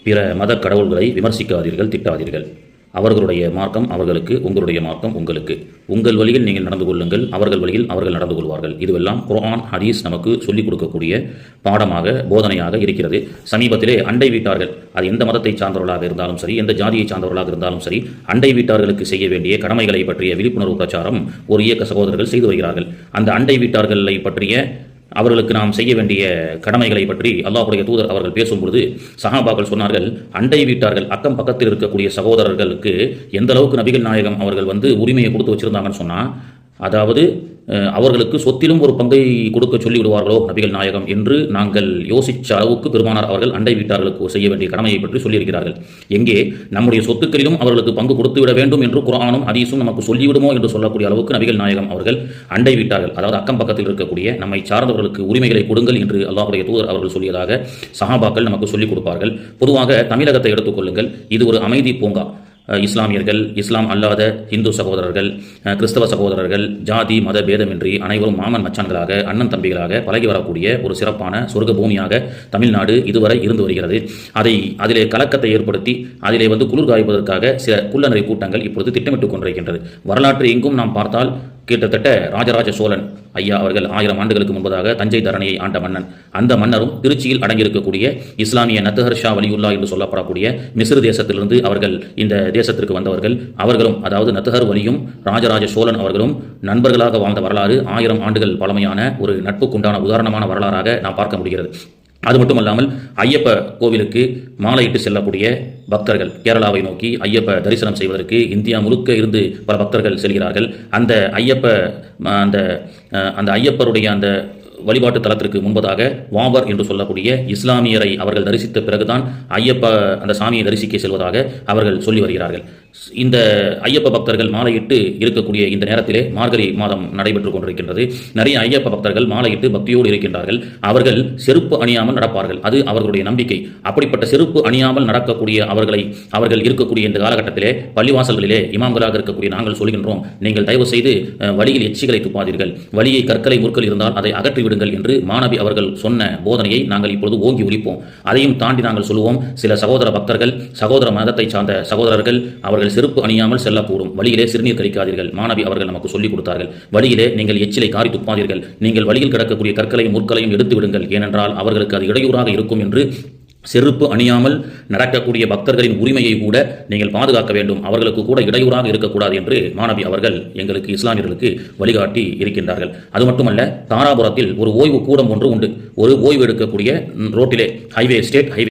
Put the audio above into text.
பிற மத கடவுள்களை விமர்சிக்காதீர்கள், திட்டாதீர்கள். அவர்களுடைய மார்க்கம் அவர்களுக்கு, உங்களுடைய மார்க்கம் உங்களுக்கு. உங்கள் வழியில் நீங்கள் நடந்து கொள்ளுங்கள், அவர்கள் வழியில் அவர்கள் நடந்து கொள்வார்கள். இதுவெல்லாம் குர்ஆன், ஹதீஸ் நமக்கு சொல்லிக் கொடுக்கக்கூடிய பாடமாக, போதனையாக இருக்கிறது. சமீபத்திலே அண்டை வீட்டார்கள், அது எந்த மதத்தை சார்ந்தவர்களாக இருந்தாலும் சரி, எந்த ஜாதியை சார்ந்தவர்களாக இருந்தாலும் சரி, அண்டை வீட்டார்களுக்கு செய்ய வேண்டிய கடமைகளை பற்றிய விழிப்புணர்வு பிரச்சாரம் ஒரு இயக்க சகோதரர்கள் செய்து வருகிறார்கள். அந்த அண்டை வீட்டார்களை பற்றிய அவர்களுக்கு நாம் செய்ய வேண்டிய கடமைகளை பற்றி அல்லாஹ்வுடைய தூதர் அவர்கள் பேசும்பொழுது சஹாபாக்கள் சொன்னார்கள், அண்டை வீட்டார்கள், அக்கம் பக்கத்தில் இருக்கக்கூடிய சகோதரர்களுக்கு எந்த அளவுக்கு நபிகள் நாயகம் அவர்கள் உரிமையை கொடுத்து வச்சிருந்தாங்கன்னு சொன்னால், அதாவது அவர்களுக்கு சொத்திலும் ஒரு பங்கை கொடுக்க சொல்லிவிடுவார்களோ நபிகள் நாயகம் என்று நாங்கள் யோசித்த அளவுக்கு பெருமானார் அவர்கள் அண்டை வீட்டார்களுக்கு செய்ய வேண்டிய கடமையை பற்றி சொல்லியிருக்கிறார்கள். எங்கே நம்முடைய சொத்துக்களிலும் அவர்களுக்கு பங்கு கொடுத்து விட வேண்டும் என்று குர்ஆனும் ஹதீஸும் நமக்கு சொல்லிவிடுமோ என்று சொல்லக்கூடிய அளவுக்கு நபிகள் நாயகம் அவர்கள் அண்டை வீட்டார்கள், அதாவது அக்கம் பக்கத்தில் இருக்கக்கூடிய நம்மை சார்ந்தவர்களுக்கு உரிமைகளை கொடுங்கள் என்று அல்லாஹ்வுடைய தூதர் அவர்கள் சொல்லியதாக சஹாபாக்கள் நமக்கு சொல்லிக் கொடுப்பார்கள். பொதுவாக தமிழகத்தை எடுத்துக்கொள்ளுங்கள், இது ஒரு அமைதி பூங்கா. இஸ்லாமியர்கள், இஸ்லாம் அல்லாத இந்து சகோதரர்கள், கிறிஸ்தவ சகோதரர்கள், ஜாதி மத பேதமின்றி அனைவரும் மாமன் மச்சான்களாக, அண்ணன் தம்பிகளாக பழகி வரக்கூடிய ஒரு சிறப்பான சொர்க்க பூமியாக தமிழ்நாடு இதுவரை இருந்து வருகிறது. அதிலே கலக்கத்தை ஏற்படுத்தி அதிலே குளிர் காய்ப்பதற்காக சில குள்ளநெறி கூட்டங்கள் இப்பொழுது திட்டமிட்டுக் கொண்டிருக்கின்றது. வரலாற்று எங்கும் நாம் பார்த்தால் கிட்டத்தட்ட ராஜராஜ சோழன் ஐயா அவர்கள் 1000 ஆண்டுகளுக்கு முன்பதாக தஞ்சை தரணியை ஆண்ட மன்னன். அந்த மன்னரும் திருச்சியில் அடங்கியிருக்கக்கூடிய இஸ்லாமிய நத்தஹர் ஷா வலியுல்லா என்று சொல்லப்படக்கூடிய மிஸ்ர் தேசத்திலிருந்து அவர்கள் இந்த தேசத்திற்கு வந்தவர்கள். அவர்களும், அதாவது நத்தஹர் வலியும் ராஜராஜ சோழன் அவர்களும் நண்பர்களாக வாழ்ந்த வரலாறு 1000 ஆண்டுகள் பழமையான ஒரு நட்புக்குண்டான உதாரணமான வரலாறாக நாம் பார்க்க முடிகிறது. அது மட்டுமல்லாமல் ஐயப்ப கோவிலுக்கு மாலையிட்டு செல்லக்கூடிய பக்தர்கள், கேரளாவை நோக்கி ஐயப்ப தரிசனம் செய்வதற்கு இந்தியா முழுக்க இருந்து பல பக்தர்கள் செல்கிறார்கள். அந்த ஐயப்பருடைய அந்த வழிபாட்டு தலத்திற்கு முன்பதாக வாவர் என்று சொல்லக்கூடிய இஸ்லாமியரை அவர்கள் தரிசித்த பிறகுதான் ஐயப்ப அந்த சாமியை தரிசிக்க செல்வதாக அவர்கள் சொல்லி வருகிறார்கள். இந்த ஐயப்ப பக்தர்கள் மாலையிட்டு இருக்கக்கூடிய இந்த நேரத்திலே மார்கழி மாதம் நடைபெற்றுக் கொண்டிருக்கின்றது. நிறைய ஐயப்ப பக்தர்கள் மாலையிட்டு பக்தியோடு இருக்கின்றார்கள். அவர்கள் செருப்பு அணியாமல் நடப்பார்கள், அது அவர்களுடைய நம்பிக்கை. அப்படிப்பட்ட செருப்பு அணியாமல் நடக்கக்கூடிய அவர்கள் இருக்கக்கூடிய இந்த காலகட்டத்திலே பள்ளிவாசல்களிலே இமாம்களாக இருக்கக்கூடிய நாங்கள் சொல்கின்றோம், நீங்கள் தயவு செய்து வழியில் எச்சிகளை துப்பாதீர்கள், வழியை கற்களை முற்கள் இருந்தால் அதை அகற்றி விடுங்கள் என்று மாணவி அவர்கள் சொன்ன போதனையை நாங்கள் இப்பொழுது ஓங்கி ஒலிப்போம். அதையும் தாண்டி நாங்கள் சொல்லுவோம், சில சகோதர பக்தர்கள், சகோதர மதத்தை சார்ந்த சகோதரர்கள் அவர்கள் செருப்பு அணியாமல் செல்லக்கூடும். வழியிலே சிறுநீர் கழிக்காதீர்கள், மாணவி அவர்கள் நமக்கு சொல்லிக் கொடுத்தார்கள். வழியிலே நீங்கள் எச்சிலை காரி துப்பாதீர்கள், நீங்கள் வழியில் கிடக்கக்கூடிய கற்களையும் முற்களையும் எடுத்து விடுங்கள், ஏனென்றால் அவர்களுக்கு அது இடையூறாக இருக்கும் என்று செருப்பு அணியாமல் நடக்கக்கூடிய பக்தர்களின் உரிமையை கூட நீங்கள் பாதுகாக்க வேண்டும், அவர்களுக்கு கூட இடையூறாக இருக்கக்கூடாது என்று மாணவி அவர்கள் எங்களுக்கு இஸ்லாமியர்களுக்கு வழிகாட்டி இருக்கின்றார்கள். அது மட்டுமல்ல, தாராபுரத்தில் ஒரு ஓய்வு கூடம் ஒன்று உண்டு. ஒரு ஓய்வு எடுக்கக்கூடிய ரோட்டிலே, ஸ்டேட் ஹைவே